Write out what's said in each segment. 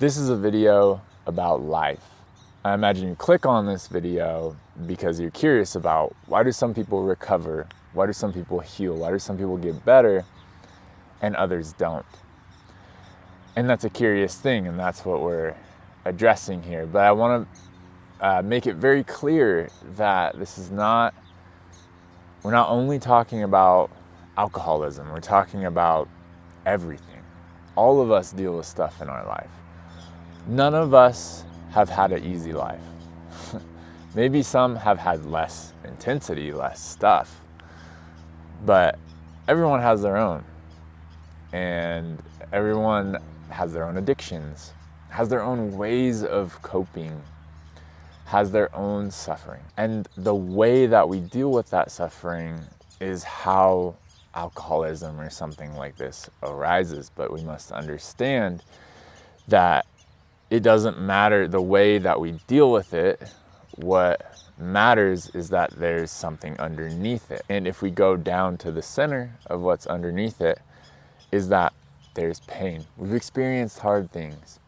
This is a video about life. I imagine you click on this video because you're curious about why do some people recover, why do some people heal, why do some people get better and others don't. And that's a curious thing, and that's what we're addressing here. But I want to make it very clear that we're not only talking about alcoholism, we're talking about everything. All of us deal with stuff in our life. None of us have had an easy life. Maybe some have had less intensity, less stuff, but everyone has their own. And everyone has their own addictions, has their own ways of coping, has their own suffering. And the way that we deal with that suffering is how alcoholism or something like this arises. But we must understand that it doesn't matter the way that we deal with it. What matters is that there's something underneath it. And if we go down to the center of what's underneath it, is that there's pain. We've experienced hard things.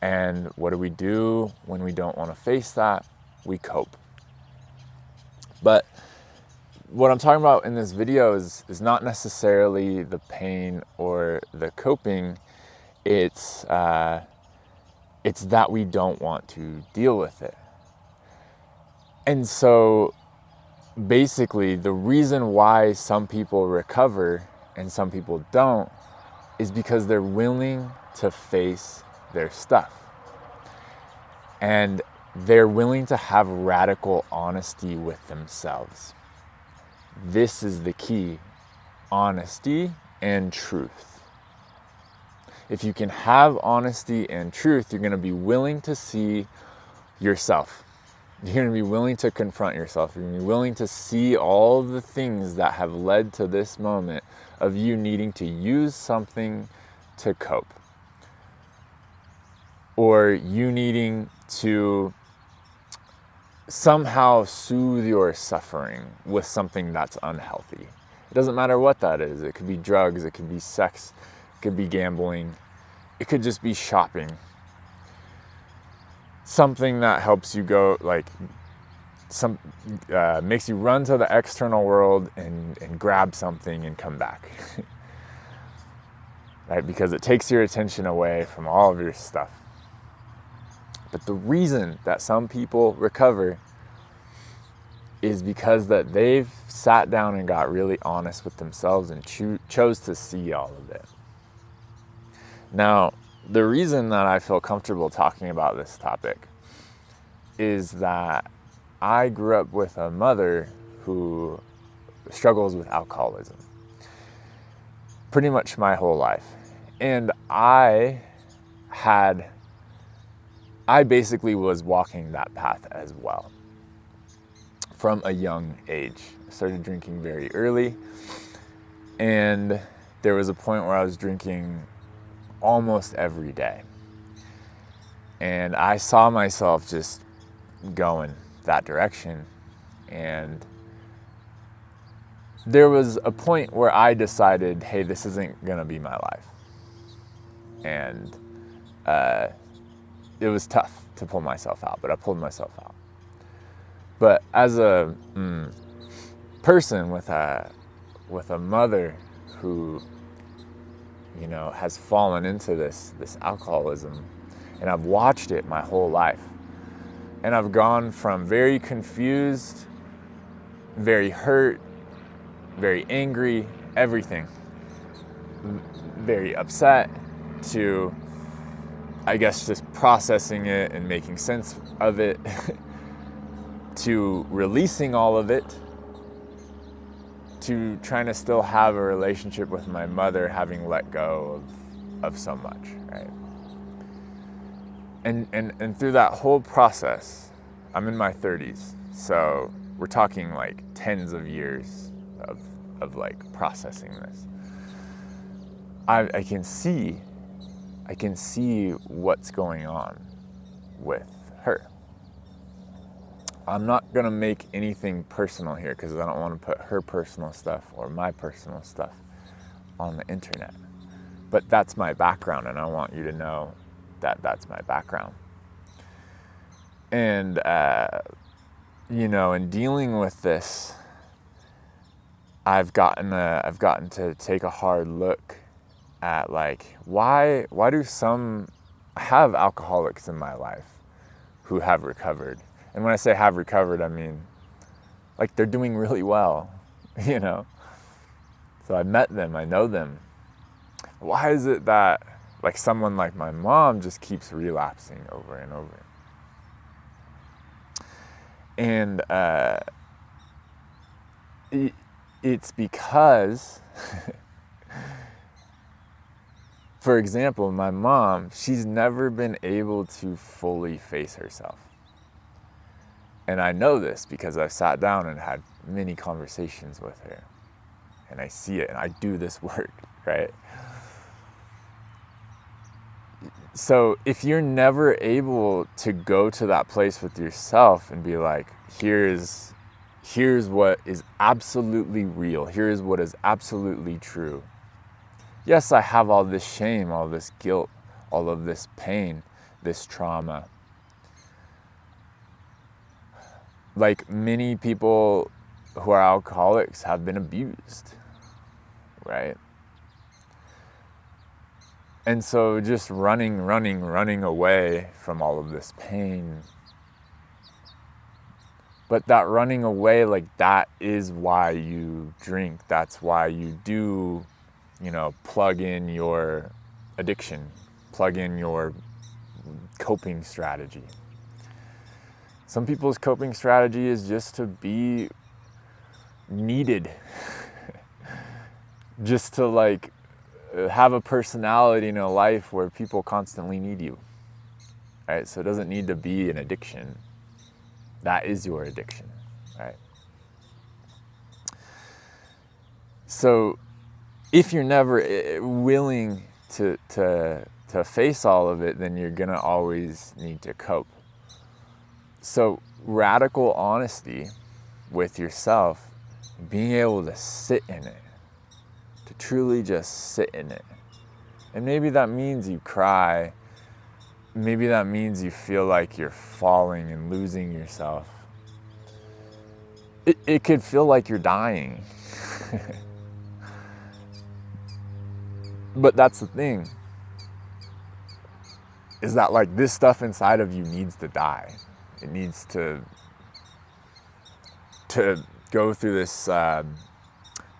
And what do we do when we don't want to face that? We cope. But what I'm talking about in this video is not necessarily the pain or the coping. It's that we don't want to deal with it. And so basically the reason why some people recover and some people don't is because they're willing to face their stuff. And they're willing to have radical honesty with themselves. This is the key: honesty and truth. If you can have honesty and truth, you're going to be willing to see yourself. You're going to be willing to confront yourself. You're going to be willing to see all the things that have led to this moment of you needing to use something to cope. Or you needing to somehow soothe your suffering with something that's unhealthy. It doesn't matter what that is. It could be drugs, it could be sex, it could be gambling, it could just be shopping. Something that helps you go, makes you run to the external world and grab something and come back. Right? Because it takes your attention away from all of your stuff. But the reason that some people recover is because that they've sat down and got really honest with themselves and chose to see all of it. Now, the reason that I feel comfortable talking about this topic is that I grew up with a mother who struggles with alcoholism pretty much my whole life. And I basically was walking that path as well from a young age. I started drinking very early, and there was a point where I was drinking almost every day. And I saw myself just going that direction. And there was a point where I decided, hey, this isn't gonna be my life. And it was tough to pull myself out, but I pulled myself out. But as a person with a mother who, has fallen into this alcoholism, and I've watched it my whole life, and I've gone from very confused, very hurt, very angry, everything, very upset, to I guess just processing it and making sense of it, to releasing all of it, to trying to still have a relationship with my mother, having let go of so much, right? And through that whole process, I'm in my 30s, so we're talking like tens of years of like processing this. I can see what's going on with her. I'm not gonna make anything personal here because I don't want to put her personal stuff or my personal stuff on the internet. But that's my background, and I want you to know That's my background. And, in dealing with this, I've gotten to take a hard look at, like, why do some, I have alcoholics in my life who have recovered. And when I say have recovered, I mean, like, they're doing really well, So I met them, I know them. Why is it that, like, someone like my mom just keeps relapsing over and over? And it's because, for example, my mom, she's never been able to fully face herself. And I know this because I've sat down and had many conversations with her. And I see it, and I do this work, right? So if you're never able to go to that place with yourself and be like, here's what is absolutely real, here's what is absolutely true. Yes, I have all this shame, all this guilt, all of this pain, this trauma. Like, many people who are alcoholics have been abused, right? And so just running away from all of this pain. But that running away, like, that is why you drink. That's why you do, plug in your addiction, plug in your coping strategy. Some people's coping strategy is just to be needed. Just to, like, have a personality in a life where people constantly need you, right? So it doesn't need to be an addiction. That is your addiction, right? So if you're never willing to face all of it, then you're gonna always need to cope. So radical honesty with yourself, being able to sit in it, to truly just sit in it. And maybe that means you cry. Maybe that means you feel like you're falling and losing yourself. It could feel like you're dying. But that's the thing, is that, like, this stuff inside of you needs to die. It needs to go through this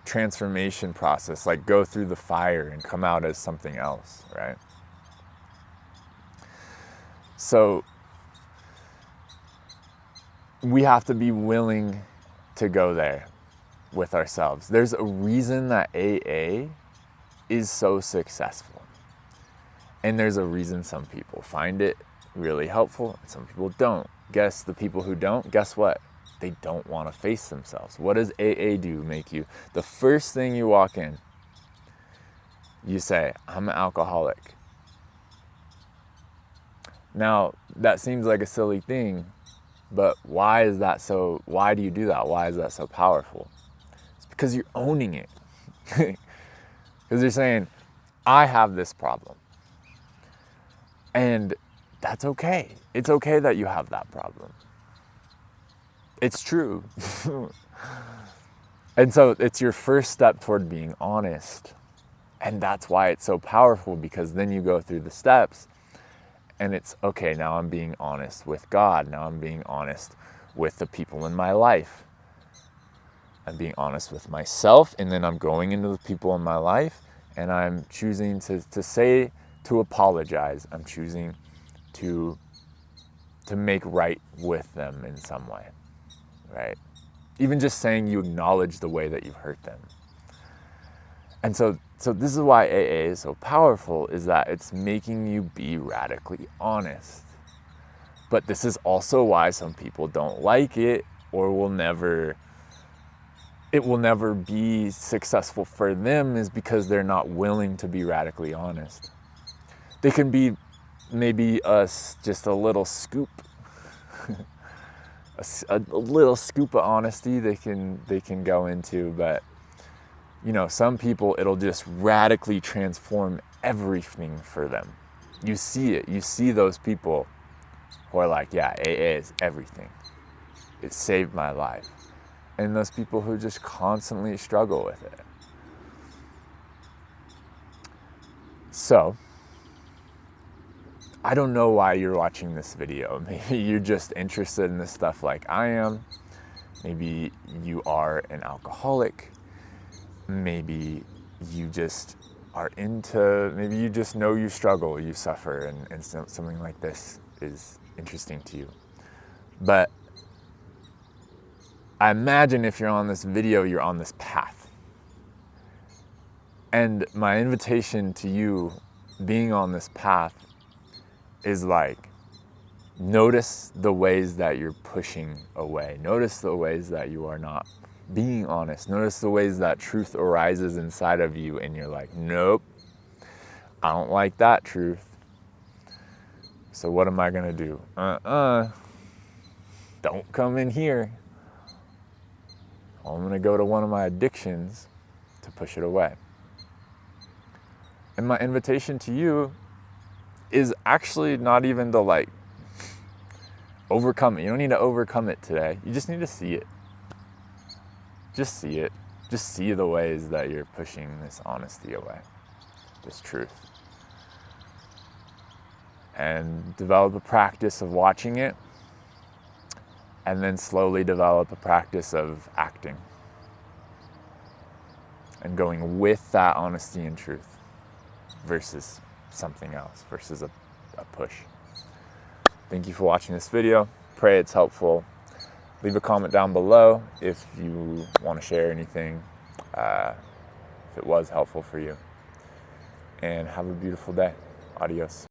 transformation process, like, go through the fire and come out as something else, right? So we have to be willing to go there with ourselves. There's a reason that AA is so successful. And there's a reason some people find it really helpful and some people don't. Guess the people who don't, guess what? They don't want to face themselves. What does AA do? Make you, the first thing you walk in, you say, I'm an alcoholic. Now, that seems like a silly thing, but why do you do that? Why is that so powerful? It's because you're owning it. Because you're saying, I have this problem. And that's okay. It's okay that you have that problem. It's true. And so it's your first step toward being honest. And that's why it's so powerful, because then you go through the steps and it's, okay, now I'm being honest with God. Now I'm being honest with the people in my life. I'm being honest with myself, and then I'm going into the people in my life and I'm choosing to apologize. I'm choosing to make right with them in some way, right? Even just saying you acknowledge the way that you've hurt them. And so this is why AA is so powerful, is that it's making you be radically honest. But this is also why some people don't like it, or it will never be successful for them, is because they're not willing to be radically honest. They can be maybe just a little scoop, a little scoop of honesty they can go into, but some people, it'll just radically transform everything for them. you see it. You see those people who are like, yeah, AA is everything. It saved my life. And those people who just constantly struggle with it. So, I don't know why you're watching this video. Maybe you're just interested in this stuff like I am. Maybe you are an alcoholic. Maybe you just are maybe you just know you struggle, you suffer, and something like this is interesting to you. But I imagine if you're on this video, you're on this path. And my invitation to you being on this path is like, notice the ways that you're pushing away. Notice the ways that you are not being honest. Notice the ways that truth arises inside of you and you're like, nope, I don't like that truth. So what am I gonna do? Don't come in here. I'm gonna go to one of my addictions to push it away. And my invitation to you is actually not even to like overcome it. You don't need to overcome it today. You just need to see it. Just see it. Just see the ways that you're pushing this honesty away, this truth. And develop a practice of watching it, and then slowly develop a practice of acting and going with that honesty and truth versus something else, versus a push. Thank you for watching this video. Pray it's helpful. Leave a comment down below if you want to share anything, if it was helpful for you. And have a beautiful day. Adios.